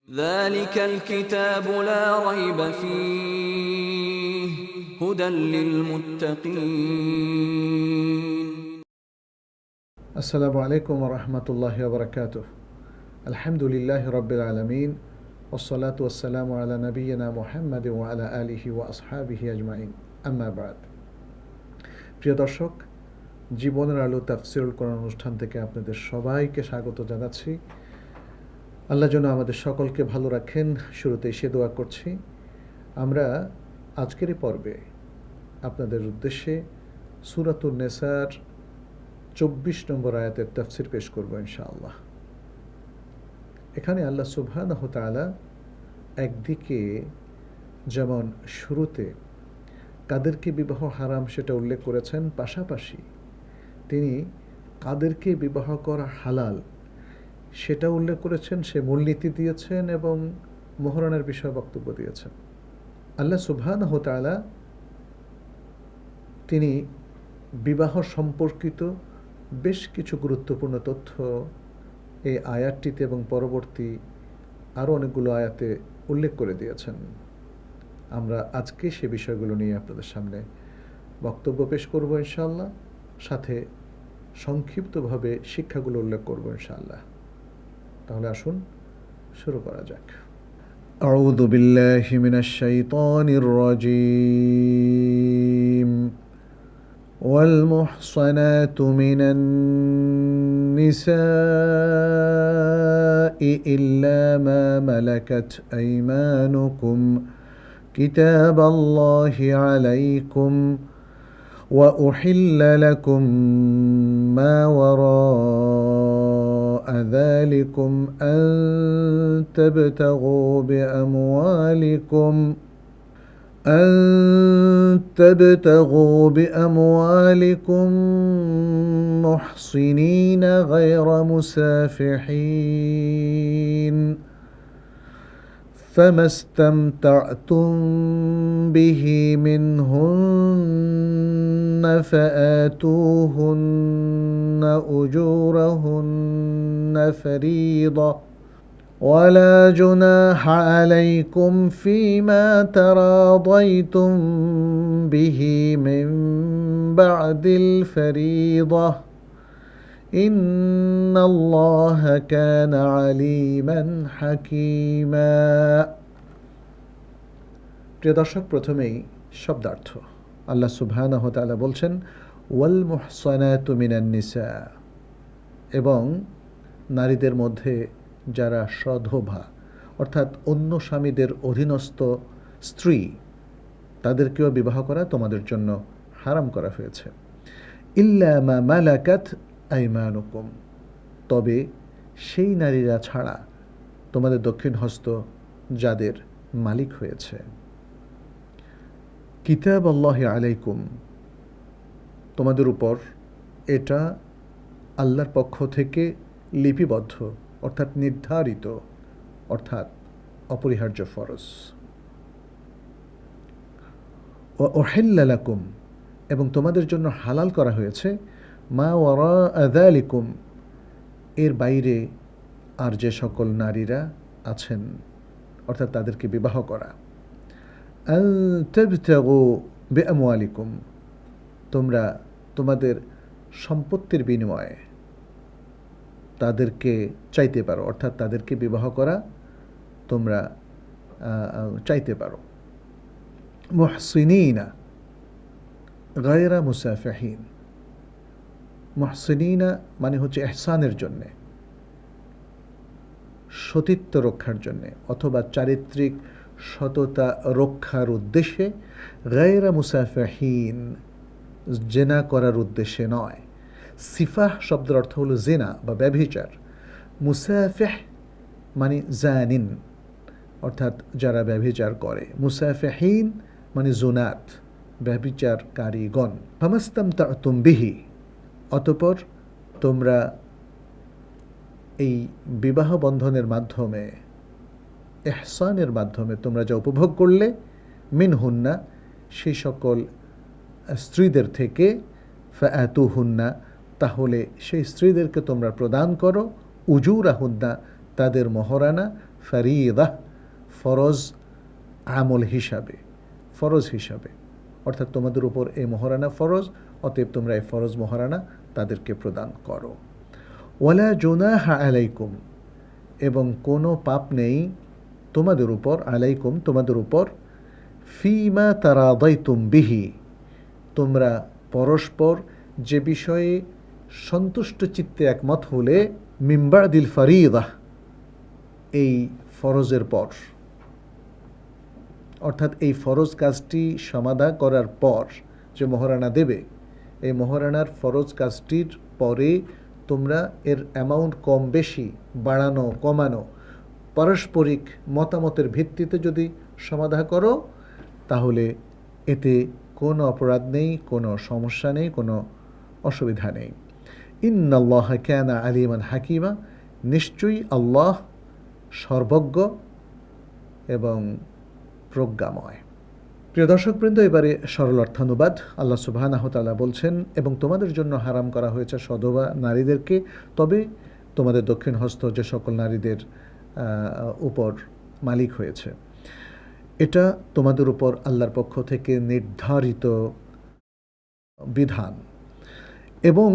ذلك الكتاب لا ريب فيه هدى للمتقين আসসালামু আলাইকুম ওয়া রাহমাতুল্লাহি ওয়া বারাকাতুহু আলহামদুলিল্লাহি রাব্বিল আলামিন ওয়াসসালাতু ওয়াসসালামু আলা নাবিয়িনা মুহাম্মাদিন ওয়া আলা আলিহি ওয়া আসহাবিহি আজমাইন আম্মা বা'দ। প্রিয় দর্শক, জীবনের আলো তাফসীরুল কোরআন অনুষ্ঠান থেকে আপনাদের সবাইকে স্বাগত জানাচ্ছি। আল্লাহ যেন আমাদের সকলকে ভালো রাখেন, শুরুতেই সে দোয়া করছি। আমরা আজকের এই পর্বে আপনাদের উদ্দেশ্যে সূরাতুন নিসার 24 নম্বর আয়াতের তাফসীর পেশ করব ইনশাআল্লাহ। এখানে আল্লাহ সুবহানাহু ওয়া তাআলা একদিকে যেমন শুরুতে কাদেরকে বিবাহ হারাম সেটা উল্লেখ করেছেন, পাশাপাশি তিনি কাদেরকে বিবাহ করা হালাল সেটা উল্লেখ করেছেন, সে মূলনীতি দিয়েছেন এবং মোহরানের বিষয়ে বক্তব্য দিয়েছেন। আল্লাহ সুবহানাহু ওয়া তাআলা তিনি বিবাহ সম্পর্কিত বেশ কিছু গুরুত্বপূর্ণ তথ্য এই আয়াতটিতে এবং পরবর্তী আরও অনেকগুলো আয়াতে উল্লেখ করে দিয়েছেন। আমরা আজকে সে বিষয়গুলো নিয়ে আপনাদের সামনে বক্তব্য পেশ করব ইনশাআল্লাহ, সাথে সংক্ষিপ্তভাবে শিক্ষাগুলো উল্লেখ করব ইনশাআল্লাহ। তাহলে আসুন শুরু করা যাক। আউযু বিল্লাহি মিনাশ শাইতানির রাজীম। والمحصنات من النساء إلا ما ملكت أيمانكم كتاب الله عليكم وأحل لكم ما وراء ذلكم أن تبتغوا بأموالكم محصنين غير مسافحين، فما استمتعتم به منهن فآتوهن أجورهن فريضة، ولا جناح عليكم فيما تراضيتم به من بعد الفريضة إن الله كان عليما حكيما। প্রিয় দর্শক, প্রথমেই শব্দার্থ। আল্লাহ সুবহানাহু ওয়া তাআলা বলছেন ওয়াল মুহসানাতু মিনান নিসা, এবং নারীদের মধ্যে যারা সধবা অর্থাৎ অন্য স্বামীদের অধীনস্থ স্ত্রী, তাদেরকেও বিবাহ করা তোমাদের জন্য হারাম করা হয়েছে। ইল্লা মা মালাকাত আইমানুকুম, তবে সেই নারীরা ছাড়া তোমাদের দক্ষিণ হস্ত যাদের মালিক হয়েছে। কিতাব আল্লাহি আলাইকুম, তোমাদের উপর এটা আল্লাহর পক্ষ থেকে লিপিবদ্ধ অর্থাৎ নির্ধারিত অর্থাৎ অপরিহার্য ফরজ। উহিল্লা লাকুম, এবং তোমাদের জন্য হালাল করা হয়েছে মা ওয়ারাআ যালিকুম, এর বাইরে আর যে সকল নারীরা আছেন অর্থাৎ তাদেরকে বিবাহ করা। আন তাবতাগু বিআমওয়ালিকুম, তোমরা তোমাদের সম্পত্তির বিনিময়ে তাদেরকে চাইতে পারো, অর্থাৎ তাদেরকে বিবাহ করা তোমরা চাইতে পারো। মুহসিনিনা গায়রা মুসাফিহিন, মুহসিনিনা মানে হচ্ছে ইহসানের জন্যে, সতীত্ব রক্ষার জন্যে অথবা চারিত্রিক সততা রক্ষার উদ্দেশ্যে, গায়রা মুসাফিহিন জেনা করার উদ্দেশ্যে নয়। সিফাহ শব্দের অর্থ হলো জেনা বা ব্যভিচার। মুসাফিহ মানে জানিন অর্থাৎ যারা ব্যভিচার করে। মুসাফিহিন মানে জুনাত ব্যভিচারকারীগণ। ফামাস্তামতা'তুম বিহি, অতঃপর তোমরা এই বিবাহ বন্ধনের মাধ্যমে, ইহসানের মাধ্যমে তোমরা যা উপভোগ করলে, মিনহুন্না সেই সকল স্ত্রীদের থেকে, ফাআতুহুন্না তাহলে সেই স্ত্রীদেরকে তোমরা প্রদান করো, উজুরাহুন্না তাদের মহরানা, ফারিদা, ফরজ আমল হিসাবে, ফরজ হিসাবে, অর্থাৎ তোমাদের উপর এই মোহরানা ফরজ, অতএব তোমরা এই ফরজ মোহরানা তাদেরকে প্রদান করো। ওয়ালা জুনাহা আলাইকুম, এবং কোনো পাপ নেই তোমাদের উপর, আলাইকুম তোমাদের উপর, ফিমা তারাদাইতুম বিহি, তোমরা পরস্পর যে বিষয়ে সন্তুষ্ট চিত্তে একমত হলে, মিম্বাদিল ফারিদা, এই ফরজের পর, অর্থাৎ এই ফরজ কাজটি সমাধা করার পর যে মোহরানা দেবে, এই মোহরানার ফরজ কাজটির পরে তোমরা এর অ্যামাউন্ট কম বেশি, বাড়ানো কমানো, পারস্পরিক মতামতের ভিত্তিতে যদি সমাধা করো, তাহলে এতে কোনো অপরাধ নেই, কোনো সমস্যা নেই, কোনো অসুবিধা নেই। ইন্নাল্লাহা কানা আলিমান হাকিমা, নিশ্চয়ই আল্লাহ সর্বজ্ঞ এবং প্রজ্ঞাময়। প্রিয় দর্শকবৃন্দ, এবারে সরল অর্থানুবাদ। আল্লাহ সুবহানাহু ওয়া তাআলা বলছেন, এবং তোমাদের জন্য হারাম করা হয়েছে সধবা নারীদেরকে, তবে তোমাদের দক্ষিণ হস্ত যে সকল নারীদের উপর মালিক হয়েছে, এটা তোমাদের উপর আল্লাহর পক্ষ থেকে নির্ধারিত বিধান, এবং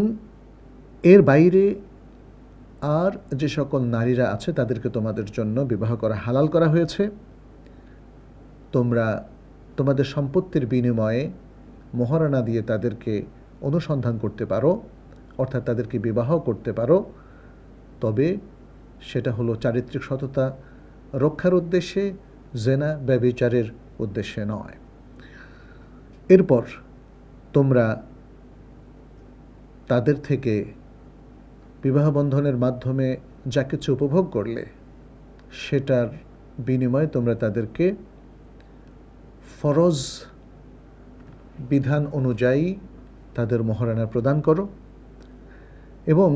এর বাইরে আর যে সকল নারীরা আছে তাদেরকে তোমাদের জন্য বিবাহ করা হালাল করা হয়েছে। তোমরা তোমাদের সম্পত্তির বিনিময়ে মোহরানা দিয়ে তাদেরকে অনুসন্ধান করতে পারো, অর্থাৎ তাদেরকে বিবাহ করতে পারো, তবে সেটা হলো চারিত্রিক সততা রক্ষার উদ্দেশ্যে, জেনা ব্যভিচারের উদ্দেশ্যে নয়। এরপর তোমরা তাদের থেকে বিবাহ বন্ধনের মাধ্যমে যা কিছু উপভোগ করলে, সেটার বিনিময়ে তোমরা তাদেরকে ফরজ বিধান অনুযায়ী তাদের মোহরানা প্রদান করো, এবং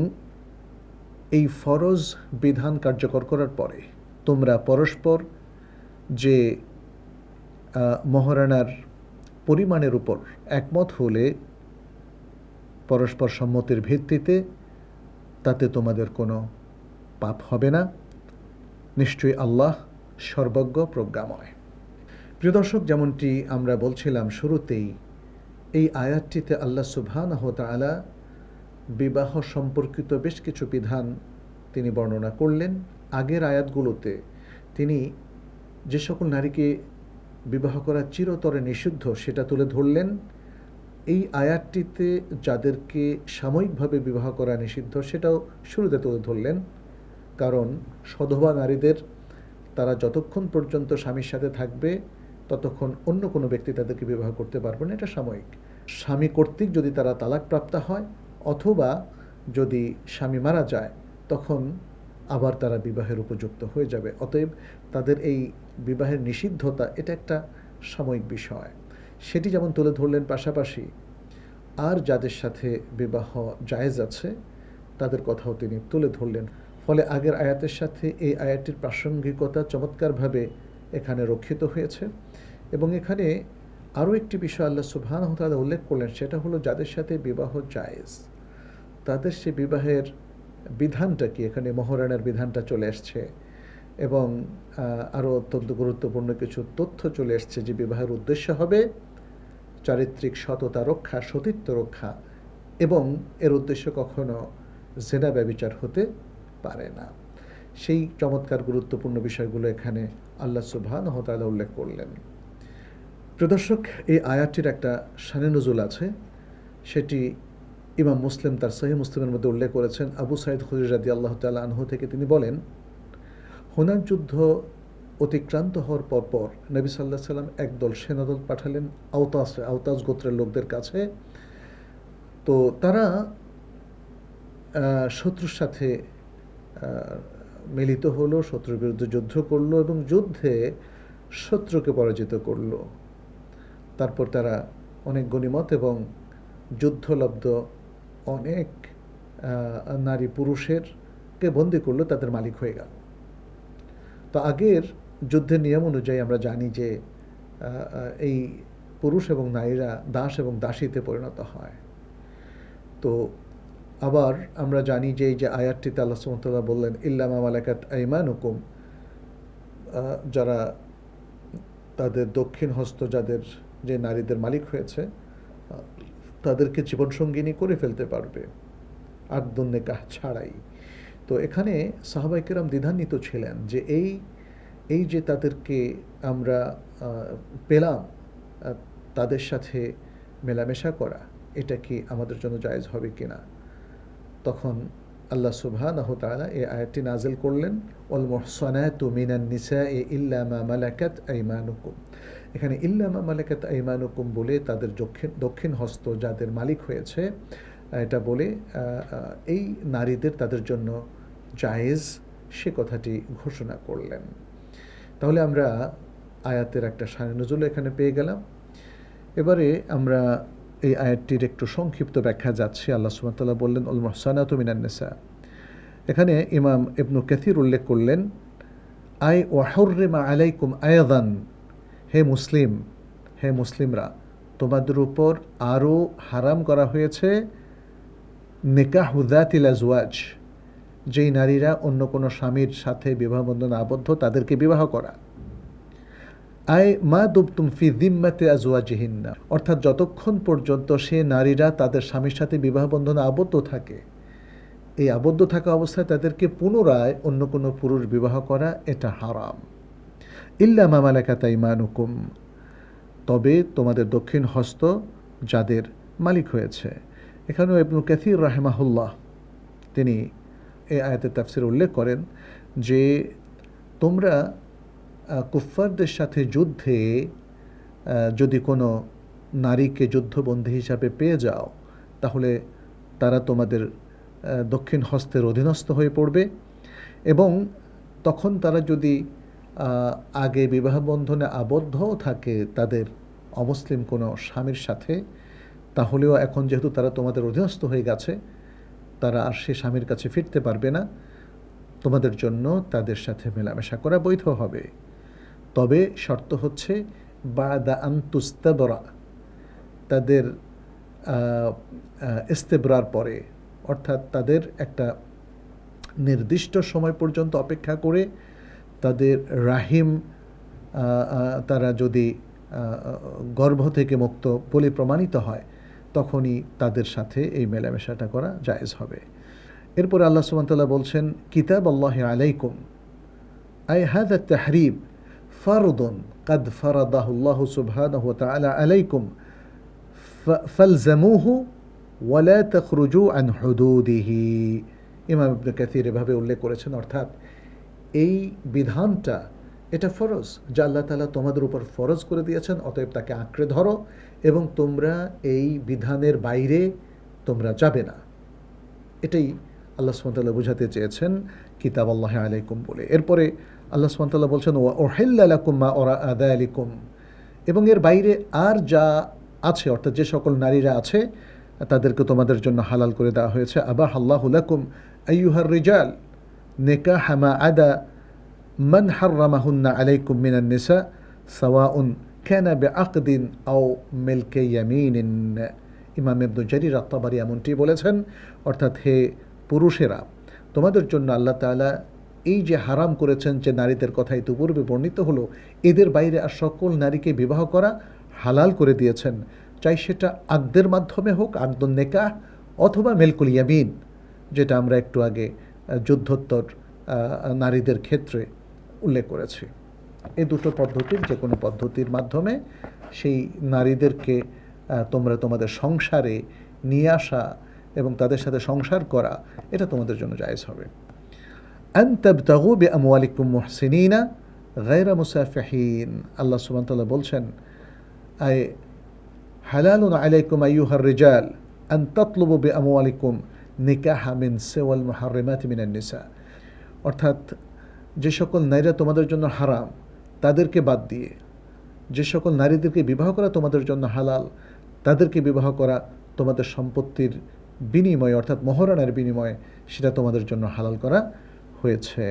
এই ফরজ বিধান কার্যকর করার পরে তোমরা পরস্পর যে মোহরানার পরিমাণের উপর একমত হলে পরস্পর সম্মতির ভিত্তিতে, তাতে তোমাদের কোনো পাপ হবে না। নিশ্চয়ই আল্লাহ সর্বজ্ঞ প্রজ্ঞাময়। প্রিয় দর্শক, যেমনটি আমরা বলছিলাম শুরুতেই, এই আয়াতটিতে আল্লাহ সুবহানাহু ওয়া তাআলা বিবাহ সম্পর্কিত বেশ কিছু বিধান তিনি বর্ণনা করলেন। আগের আয়াতগুলোতে তিনি যে সকল নারীকে বিবাহ করা চিরতরে নিষিদ্ধ সেটা তুলে ধরলেন। এই আয়াতটিতে যাদেরকে সাময়িকভাবে বিবাহ করা নিষিদ্ধ সেটাও শুরুতে তুলে ধরলেন, কারণ সধবা নারীদের, তারা যতক্ষণ পর্যন্ত স্বামীর সাথে থাকবে ততক্ষণ অন্য কোনো ব্যক্তি তাদেরকে বিবাহ করতে পারবে না, এটা সাময়িক। স্বামী কর্তৃক যদি তারা তালাকপ্রাপ্ত হয়, অথবা যদি স্বামী মারা যায়, তখন আবার তারা বিবাহের উপযুক্ত হয়ে যাবে। অতএব তাদের এই বিবাহের নিষিদ্ধতা এটা একটা সাময়িক বিষয়, সেটি যেমন তুলে ধরলেন, পাশাপাশি আর যাদের সাথে বিবাহ জায়েজ আছে তাদের কথাও তিনি তুলে ধরলেন। ফলে আগের আয়াতের সাথে এই আয়াতটির প্রাসঙ্গিকতা চমৎকারভাবে এখানে রক্ষিত হয়েছে। এবং এখানে আরও একটি বিষয় আল্লাহ সুবহানাহু ওয়া তাআলা উল্লেখ করলেন, সেটা হলো যাদের সাথে বিবাহ জায়েজ তাদের সে বিবাহের বিধানটা কি, এখানে মোহরানার বিধানটা চলে আসছে, এবং আরও অত্যন্ত গুরুত্বপূর্ণ কিছু তথ্য চলে আসছে যে বিবাহের উদ্দেশ্য হবে চারিত্রিক সততা রক্ষা, সতীত্ব রক্ষা, এবং এর উদ্দেশ্য কখনো জেনা ব্যভিচার হতে পারে না। সেই চমৎকার গুরুত্বপূর্ণ বিষয়গুলো এখানে আল্লাহ সুবহানাহু ওয়া তাআলা উল্লেখ করলেন। প্রিয় দর্শক, এই আয়াতটির একটা শানে নুজুল আছে, সেটি ইমাম মুসলিম তার সহিহ মুসলিমের মধ্যে উল্লেখ করেছেন। আবু সাঈদ খুদরী রাদিয়াল্লাহু তাআলা আনহু থেকে তিনি বলেন, হুনাইন যুদ্ধ অতিক্রান্ত হওয়ার পরপর নবী সাল্লাল্লাহু আলাইহি ওয়াসাল্লাম একদল সেনাদল পাঠালেন আওতাস গোত্রের লোকদের কাছে। তো তারা শত্রুর সাথে মিলিত হলো, শত্রুর বিরুদ্ধে যুদ্ধ করলো, এবং যুদ্ধে শত্রুকে পরাজিত করলো। তারপর তারা অনেক গনিমত এবং যুদ্ধলব্ধ অনেক নারী পুরুষেরকে বন্দী করলো, তাদের মালিক হয়ে গেল। তো আগের যুদ্ধের নিয়ম অনুযায়ী আমরা জানি যে এই পুরুষ এবং নারীরা দাস এবং দাসীতে পরিণত হয়। তো আবার আমরা জানি যে এই যে আয়াতটিতে আল্লাহ সুবহানাহু ওয়া তাআলা বললেন, ইল্লা মা মালাকাত আইমানুকুম, যারা তাদের দক্ষিণ হস্ত যাদের যে নারীদের মালিক হয়েছে তাদেরকে জীবনসঙ্গিনী করে ফেলতে পারবে আকদুন নিকাহ ছাড়াই। তো এখানে সাহাবায়ে কেরাম দ্বিধান্বিত ছিলেন যে এই যে তাদেরকে আমরা পেলাম, তাদের সাথে মেলামেশা করা, এটা কি আমাদের জন্য জায়েজ হবে কিনা। তখন আল্লাহ সুবহানাহু ওয়া তাআলা এই আয়াতটি নাযিল করলেন, ওয়াল মুহসানাতু মিনান নিসাই ইল্লা মা মালাকাত আইমানুকুম। এখানে ইল্লা মা মালাকাত আইমানুকুম বলে তাদের দক্ষিণ হস্ত যাদের মালিক হয়েছে এটা বলে এই নারীদের তাদের জন্য জায়েজ সে কথাটি ঘোষণা করলেন। তাহলে আমরা আয়াতের একটা শানে নুজুল এখানে পেয়ে গেলাম। এবারে আমরা এই আয়াতটির একটু সংক্ষিপ্ত ব্যাখ্যা যাচ্ছে। আল্লাহ সুবহানাহু ওয়া তাআলা বললেন আল মুহসানাতু মিনান নিসা। এখানে ইমাম ইবনু কাসির উল্লেখ করলেন আই ওয়া হুররিমা আলাইকুম আয়াদান, হে মুসলিমরা, তোমাদের উপর আরও হারাম করা হয়েছে নিকাহু যাতিল আজওয়াজ, যেই নারীরা অন্য কোনো স্বামীর সাথে বিবাহ বন্ধনে আবদ্ধ তাদেরকে বিবাহ করা। আই মা দুবতুম ফি যিম্মাতি আজওয়াজিহিন্না, অর্থাৎ যতক্ষণ পর্যন্ত সে নারীরা তাদের স্বামীর সাথে বিবাহ বন্ধনে আবদ্ধ থাকে, এই আবদ্ধ থাকা অবস্থায় তাদেরকে পুনরায় অন্য কোনো পুরুষ বিবাহ করা এটা হারাম। ইল্লা মা মালাকাত আইমানুকুম, তবে তোমাদের দক্ষিণ হস্ত যাদের মালিক হয়েছে। এখানেও ইবনু কাসির রাহিমাহুল্লাহ তিনি এই আয়াতের তাফসিরে উল্লেখ করেন যে তোমরা কুফফারদের সাথে যুদ্ধে যদি কোনো নারীকে যুদ্ধবন্দী হিসাবে পেয়ে যাও, তাহলে তারা তোমাদের দক্ষিণ হস্তের অধীনস্থ হয়ে পড়বে, এবং তখন তারা যদি আগে বিবাহ বন্ধনে আবদ্ধও থাকে তাদের অমুসলিম কোনো স্বামীর সাথে, তাহলেও এখন যেহেতু তারা তোমাদের অধীনস্থ হয়ে গেছে, তারা আর সে স্বামীর কাছে ফিরতে পারবে না, তোমাদের জন্য তাদের সাথে মেলামেশা করা বৈধ হবে। তবে শর্ত হচ্ছে বাদা আন তুস্তাবরা, তাদের ইস্তেবরার পরে, অর্থাৎ তাদের একটা নির্দিষ্ট সময় পর্যন্ত অপেক্ষা করে তাদের রাহিম তারা যদি গর্ভ থেকে মুক্ত বলে প্রমাণিত হয়, তখনই তাদের সাথে এই মেলামেশাটা করা জায়েজ হবে। এরপরে আল্লাহ সুবহানাহু ওয়া তাআলা বলছেন কিতাব আল্লাহি আলাইকুম, আই হাযা তাহরিম ফারদুন কাদ ফারাদাহু আল্লাহু সুবহানাহু ওয়া তাআলা আলাইকুম ফালজামুহু ওয়া লা তাখরুজু আন হুদুদিহি। ইমাম ইবনে কাসির এভাবে উল্লেখ করেছেন, অর্থাৎ এই বিধানটা এটা ফরজ, যা আল্লাহ তাআলা তোমাদের উপর ফরজ করে দিয়েছেন, অতএব তাকে আঁকড়ে ধরো এবং তোমরা এই বিধানের বাইরে তোমরা যাবে না। এটাই আল্লাহ সুবহানাহু ওয়া তাআলা বোঝাতে চেয়েছেন কিতাব আল্লাহি আলাইকুম বলে। এরপরে আল্লাহ সুবহানাহু ওয়া তাআলা বলছেন ওয়া উহিল্লা লাকুম মা ওয়ারাআ যালিকুম, এবং এর বাইরে আর যা আছে, অর্থাৎ যে সকল নারীরা আছে তাদেরকে তোমাদের জন্য হালাল করে দেওয়া হয়েছে। আবাহাল্লাহু লাকুম আইয়ুহার রিজাল নিকাহ মা আদা মান হাররামাহুন্না আলাইকুম মিনান নিসা সাওয়াউন কানা বিআকদিন আও মিলকি ইয়ামিনিন। ইমাম ইবনে জারীর আত-তাবারী এমনটি বলেছেন, অর্থাৎ হে পুরুষেরা, তোমাদের জন্য আল্লাহ তাআলা এই যে হারাম করেছেন যে নারীদের কথা ইতিপূর্বে বর্ণিত হলো, এদের বাইরে আর সকল নারীকে বিবাহ করা হালাল করে দিয়েছেন, চাই সেটা আকদের মাধ্যমে হোক, আকদুন নিকাহ, অথবা মিলকুল ইয়ামিন, যেটা আমরা একটু আগে যুদ্ধোত্তর নারীদের ক্ষেত্রে উল্লেখ করেছি। এই দুটো পদ্ধতির যে কোনো পদ্ধতির মাধ্যমে সেই নারীদেরকে তোমরা তোমাদের সংসারে নিয়ে আসা এবং তাদের সাথে সংসার করা, এটা তোমাদের জন্য জায়েজ হবে। আন তাবতাগু বিআমওয়ালিকুম মুহসিনিনা গায়রা মুসাফিহিন, আল্লাহ সুবহানাহু ওয়া তাআলা বলছেন আই হালালুন আলাইকুম আইয়ুহার রিজাল আন তাতলুবু বিআমওয়ালিকুম নিকাহা মিন সিওয়াল মুহাররিমাতি মিনান নিসা, অর্থাৎ যে সকল নারীরা তোমাদের জন্য হারাম তাদেরকে বাদ দিয়ে যে সকল নারীদেরকে বিবাহ করা তোমাদের জন্য হালাল, তাদেরকে বিবাহ করা তোমাদের সম্পত্তির বিনিময়ে, অর্থাৎ মোহরানার বিনিময়ে, সেটা তোমাদের জন্য হালাল করা হয়েছে।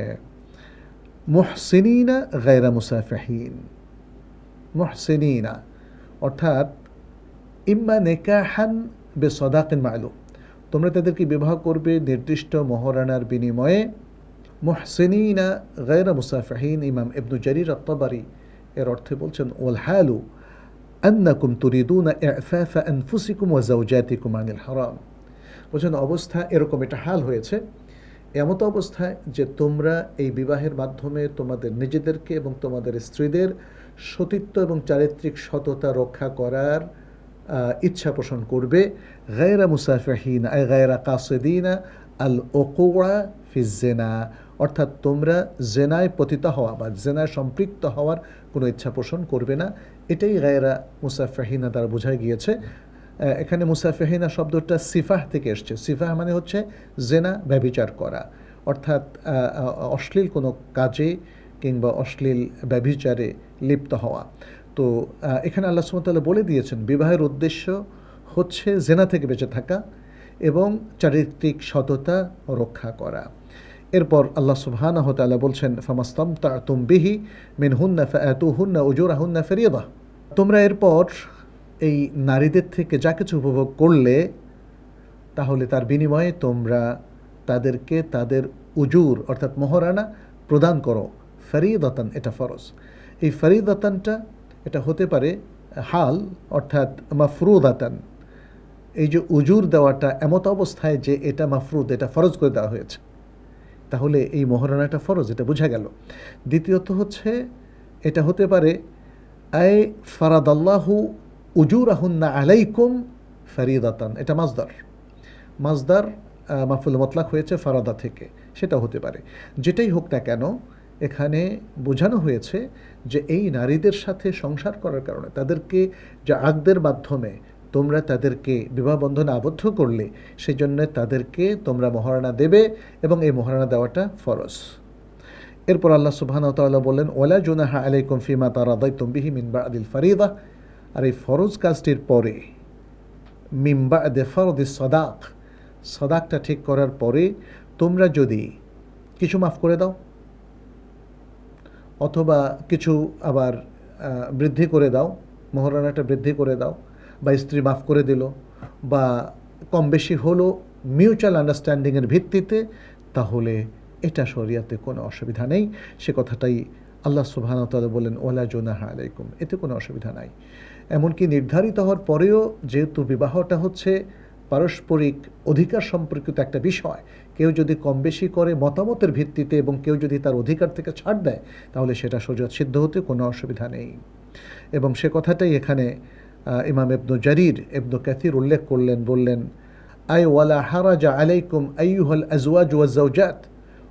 মুহসিনিনা গায়রা মুসাফিহিন, মুহসিনিনা অর্থাৎ ইম্মা নিকাহান বিসাদাকিন মা'লুম, তোমরা তাদেরকে বিবাহ করবে নির্দিষ্ট মোহরানার বিনিময়ে, মুহসিনিনা গায়রা মুসাফিহিন। ইমাম ইবনু জারির আত-তাবারি এর অর্থে বলছেন ওয়াল হালু আন্নাকুম তুরিদুনা ইফাফা আনফুসিকুম ওয়া যাওজাতিকুম আনিল হারাম। বলছেন অবস্থা এরকম, এটা হাল হয়েছে এমত অবস্থায় যে তোমরা এই বিবাহের মাধ্যমে তোমাদের নিজেদেরকে এবং তোমাদের স্ত্রীদের সতীত্ব এবং চারিত্রিক সততা রক্ষা করার ইচ্ছা পোষণ করবে। গায়রা মুসাফিহিন আই গায়রা কাসিদিনা আল উকুয়া ফি জিনা, অর্থাৎ তোমরা জেনায় পতিত হওয়া বা জেনায় সম্পৃক্ত হওয়ার কোনো ইচ্ছা পোষণ করবে না। এটাই গায়রা মুসাফিহিনা দ্বারা বোঝা গিয়েছে। এখানে মুসাফিহিনা শব্দটা সিফাহ থেকে এসছে। সিফাহ মানে হচ্ছে জেনা, ব্যভিচার করা, অর্থাৎ অশ্লীল কোনো কাজে কিংবা অশ্লীল ব্যভিচারে লিপ্ত হওয়া। তো এখানে আল্লাহ সুবহানাহু ওয়া তাআলা বলে দিয়েছেন বিবাহের উদ্দেশ্য হচ্ছে জেনা থেকে বেঁচে থাকা এবং চারিত্রিক সততা রক্ষা করা। এরপর আল্লাহ সুবহানাহু ওয়া তাআলা বলছেন ফামাস্তামতা'তুম বিহি মিনহুন্না ফাআতুহুন্না উজুরাহুন্না ফরিয়দা। তোমরা এরপর এই নারীদের থেকে যা কিছু উপভোগ করলে তাহলে তার বিনিময়ে তোমরা তাদেরকে তাদের উজুর অর্থাৎ মোহরানা প্রদান করো। ফরিদাতান, এটা ফরজ। এই ফরিদাতানটা এটা হতে পারে হাল অর্থাৎ মাফরুদাতান। এই যে উজুর দেওয়াটা এমত অবস্থায় যে এটা মাফরুদ, এটা ফরজ করে দেওয়া হয়েছে, তাহলে এই মোহরানাটা ফরজ, এটা বোঝা গেল। দ্বিতীয়ত হচ্ছে এটা হতে পারে আই ফারাদাল্লাহু উজুরাহুন্না আলাইকুম ফরিদাতান, এটা মাজদার মাফুল মতলাক হয়েছে ফারাদা থেকে, সেটা হতে পারে। যেটাই হোক না কেন এখানে বোঝানো হয়েছে যে এই নারীদের সাথে সংসার করার কারণে তাদেরকে যে আকদের মাধ্যমে তোমরা তাদেরকে বিবাহ বন্ধনে আবদ্ধ করলে সেই জন্য তাদেরকে তোমরা মোহরানা দেবে এবং এই মোহরানা দেওয়াটা ফরজ। এরপর আল্লাহ সুবহানাহু ওয়া তাআলা বললেন ওয়ালা জুনাহা আলাইকুম ফিমা তারাদাইতুম বিহি মিন বা'দিল ফরিদা। আর এই ফরজ কাজটির পরে মিন বা'দি ফরদিস সাদাক, সাদাকটা ঠিক করার পরে তোমরা যদি কিছু মাফ করে দাও অথবা কিছু আবার বৃদ্ধি করে দাও, মোহরানাটা বৃদ্ধি করে দাও, বা স্ত্রী মাফ করে দিল, বা কম বেশি হলো মিউচুয়াল আন্ডারস্ট্যান্ডিংয়ের ভিত্তিতে, তাহলে এটা শরিয়াতে কোনো অসুবিধা নেই। সে কথাটাই আল্লাহ সুবহানাহু ওয়া তাআলা বলেন ওয়ালা জুনাহা আলাইকুম, এতে কোনো অসুবিধা নাই। এমনকি নির্ধারিত হওয়ার পরেও যেহেতু বিবাহটা হচ্ছে পারস্পরিক অধিকার সম্পর্কিত একটা বিষয়, কেউ যদি কম বেশি করে মতামতের ভিত্তিতে এবং কেউ যদি তার অধিকার থেকে ছাড় দেয় তাহলে সেটা শরিয়ত সিদ্ধ হতে কোনো অসুবিধা নেই। এবং সে কথাটাই এখানে ইমাম ইবনু জারির ইবনু কাসির উল্লেখ করলেন, বললেন আই ওয়ালা হারাজা আলাইকুম আইয়ুহাল আজওয়াজ ওয়াজ যাওজাত,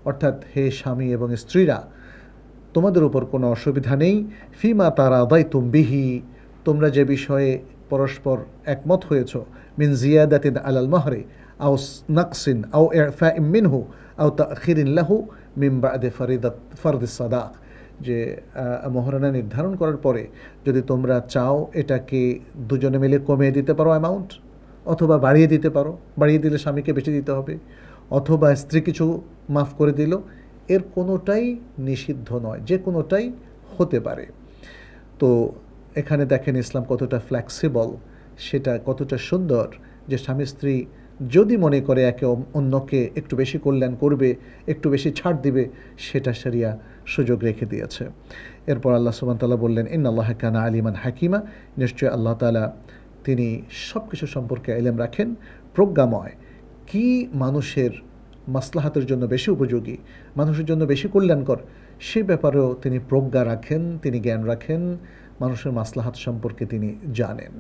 অর্থাৎ হে স্বামী এবং স্ত্রীরা তোমাদের উপর কোনো অসুবিধা নেই ফিমা তারাদাইতুম বিহি, তোমরা যে বিষয়ে পরস্পর একমত হয়েছ মিন জিয়াদাতিন আলাল মাহরি আও নাকসিন আও ইফাইম মিনহু আও তাখিরিন লাহু মিন বা'দি ফরদিস সাদাক, যে মোহরানা নির্ধারণ করার পরে যদি তোমরা চাও এটাকে দুজনে মিলে কমিয়ে দিতে পারো অ্যামাউন্ট, অথবা বাড়িয়ে দিতে পারো, বাড়িয়ে দিলে স্বামীকে বেশি দিতে হবে, অথবা স্ত্রী কিছু মাফ করে দিল, এর কোনোটাই নিষিদ্ধ নয়, যে কোনোটাই হতে পারে। তো এখানে দেখেন ইসলাম কতটা ফ্লেক্সিবল, সেটা কতটা সুন্দর, যে স্বামী স্ত্রী যদি মনে করে একে অন্যকে একটু বেশি কল্যাণ করবে, একটু বেশি ছাড় দিবে, সেটা শরিয়া সুযোগ রেখে দিয়েছে। এরপর আল্লাহ সুবহানাহু ওয়া তাআলা বললেন ইন্নাল্লাহা কানা আলিমান হাকিমা, নিশ্চয় আল্লাহ তাআলা তিনি সব কিছু সম্পর্কে ইলম রাখেন, প্রজ্ঞাময়। কি মানুষের মাসলাহাতের জন্য বেশি উপযোগী, মানুষের জন্য বেশি কল্যাণকর, সে ব্যাপারেও তিনি প্রজ্ঞা রাখেন, তিনি জ্ঞান রাখেন, মানুষের মাসলাহাত সম্পর্কে তিনি জানেন।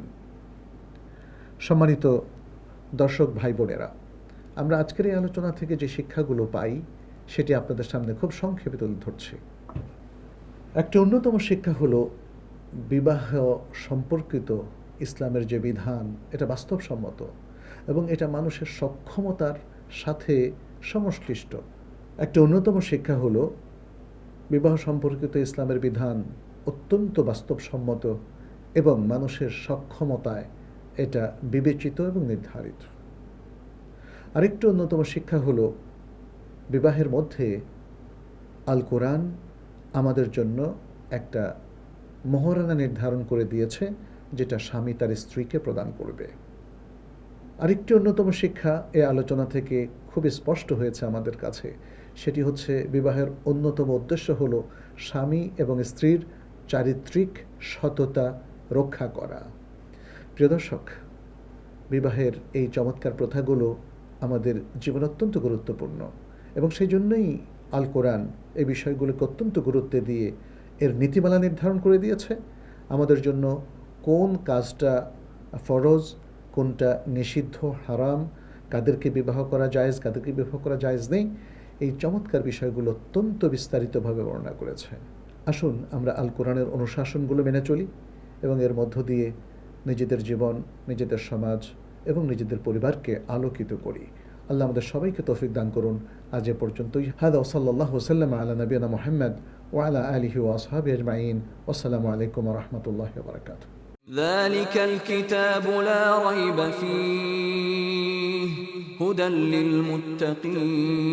সম্মানিত দর্শক ভাই বোনেরা, আমরা আজকের এই আলোচনা থেকে যে শিক্ষাগুলো পাই সেটি আপনাদের সামনে খুব সংক্ষেপে তুলে ধরছি। একটা অন্যতম শিক্ষা হলো বিবাহ সম্পর্কিত ইসলামের যে বিধান এটা বাস্তবসম্মত এবং এটা মানুষের সক্ষমতার সাথে সংশ্লিষ্ট। একটা অন্যতম শিক্ষা হলো বিবাহ সম্পর্কিত ইসলামের বিধান অত্যন্ত বাস্তবসম্মত এবং মানুষের সক্ষমতায় এটা বিবেচিত এবং নির্ধারিত। আরেকটি অন্যতম শিক্ষা হলো বিবাহের মধ্যে আল কোরআন আমাদের জন্য একটা মোহরানা নির্ধারণ করে দিয়েছে যেটা স্বামী তার স্ত্রীকে প্রদান করবে। আরেকটি অন্যতম শিক্ষা এ আলোচনা থেকে খুব স্পষ্ট হয়েছে আমাদের কাছে, সেটি হচ্ছে বিবাহের অন্যতম উদ্দেশ্য হলো স্বামী এবং স্ত্রীর চারিত্রিক সততা রক্ষা করা। প্রিয় দর্শক, বিবাহের এই চমৎকার প্রথাগুলো আমাদের জীবনে অত্যন্ত গুরুত্বপূর্ণ এবং সেই জন্যই আল কোরআন এই বিষয়গুলোকে অত্যন্ত গুরুত্ব দিয়ে এর নীতিমালা নির্ধারণ করে দিয়েছে। আমাদের জন্য কোন কাজটা ফরজ, কোনটা নিষিদ্ধ, হারাম, কাদেরকে বিবাহ করা জায়েজ, কাদেরকে বিবাহ করা জায়েজ নেই, এই চমৎকার বিষয়গুলো অত্যন্ত বিস্তারিতভাবে বর্ণনা করেছে। আসুন আমরা আল কোরআনের অনুশাসনগুলো মেনে চলি এবং এর মধ্য দিয়ে নিজেদের জীবন, নিজেদের সমাজ এবং নিজেদের পরিবারকে আলোকিত করি। আল্লাহ আমাদের সবাইকে তৌফিক দান করুন। আজ এ পর্যন্তই। হাদা সাল্লাল্লাহু সাল্লাম আলা নবিয়িনা মুহাম্মদ ওয়া আলা আলিহি ওয়া আসহাবিহি আজমাইন। আসসালামু আলাইকুম ওয়া রাহমাতুল্লাহি ওয়া বারাকাতুহু। ذلك الكتاب لا ريب فيه هدى للمتقين